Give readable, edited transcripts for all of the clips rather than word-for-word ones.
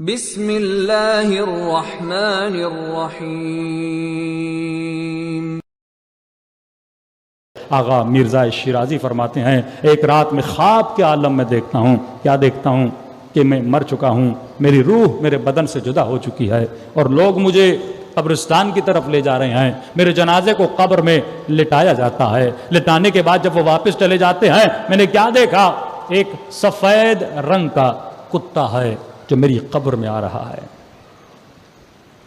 بسم اللہ الرحمن الرحیم۔ آغا مرزا شیرازی فرماتے ہیں ایک رات میں خواب کے عالم میں دیکھتا ہوں، کیا دیکھتا ہوں کہ میں مر چکا ہوں، میری روح میرے بدن سے جدا ہو چکی ہے اور لوگ مجھے قبرستان کی طرف لے جا رہے ہیں، میرے جنازے کو قبر میں لٹایا جاتا ہے، لٹانے کے بعد جب وہ واپس چلے جاتے ہیں میں نے کیا دیکھا، ایک سفید رنگ کا کتا ہے جو میری قبر میں آ رہا ہے۔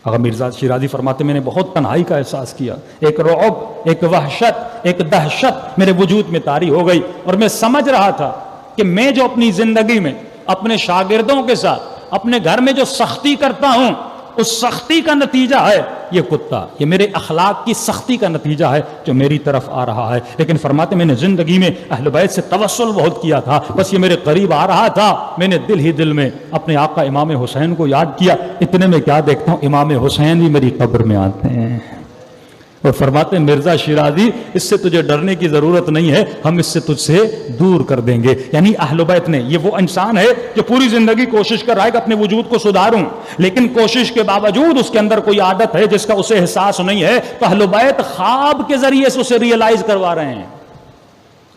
آغا مرزا شیرازی فرماتے میں نے بہت تنہائی کا احساس کیا، ایک رعب، ایک وحشت، ایک دہشت میرے وجود میں طاری ہو گئی، اور میں سمجھ رہا تھا کہ میں جو اپنی زندگی میں اپنے شاگردوں کے ساتھ اپنے گھر میں جو سختی کرتا ہوں اس سختی کا نتیجہ ہے یہ کتا، یہ میرے اخلاق کی سختی کا نتیجہ ہے جو میری طرف آ رہا ہے۔ لیکن فرماتے میں نے زندگی میں اہل بیت سے توسل بہت کیا تھا، بس یہ میرے قریب آ رہا تھا، میں نے دل ہی دل میں اپنے آقا امام حسین کو یاد کیا، اتنے میں کیا دیکھتا ہوں امام حسین بھی میری قبر میں آتے ہیں، اور فرماتے ہیں مرزا شیرازی اس سے تجھے ڈرنے کی ضرورت نہیں ہے، ہم اس سے تجھ سے دور کر دیں گے۔ یعنی اہل بیت نے، یہ وہ انسان ہے جو پوری زندگی کوشش کر رہا ہے کہ اپنے وجود کو سدھاروں، لیکن کوشش کے باوجود اس کے اندر کوئی عادت ہے جس کا اسے احساس نہیں ہے، تو اہل بیت خواب کے ذریعے سے اسے ریئلائز کروا رہے ہیں،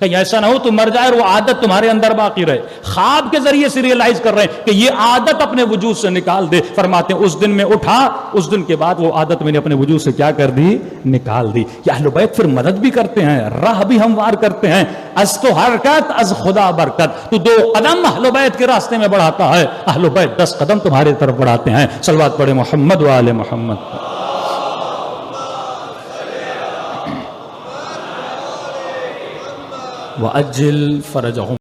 کہیں ایسا نہ ہو تم مر جائے اور وہ عادت تمہارے اندر باقی رہے، خواب کے ذریعے سے ریئلائز کر رہے ہیں کہ یہ عادت اپنے وجود سے نکال دے۔ فرماتے ہیں اس دن میں اٹھا، اس دن کے بعد وہ عادت میں نے اپنے وجود سے کیا کر دی، نکال دی۔ یہ اہل بیت پھر مدد بھی کرتے ہیں، راہ بھی ہموار کرتے ہیں، از تو حرکت از خدا برکت، تو 2 قدم اہل بیت کے راستے میں بڑھاتا ہے، اہل بیت 10 قدم تمہارے طرف بڑھاتے ہیں۔ صلوات پڑھے محمد و آل محمد۔ وَأَجِّلْ فَرَجَهُمْ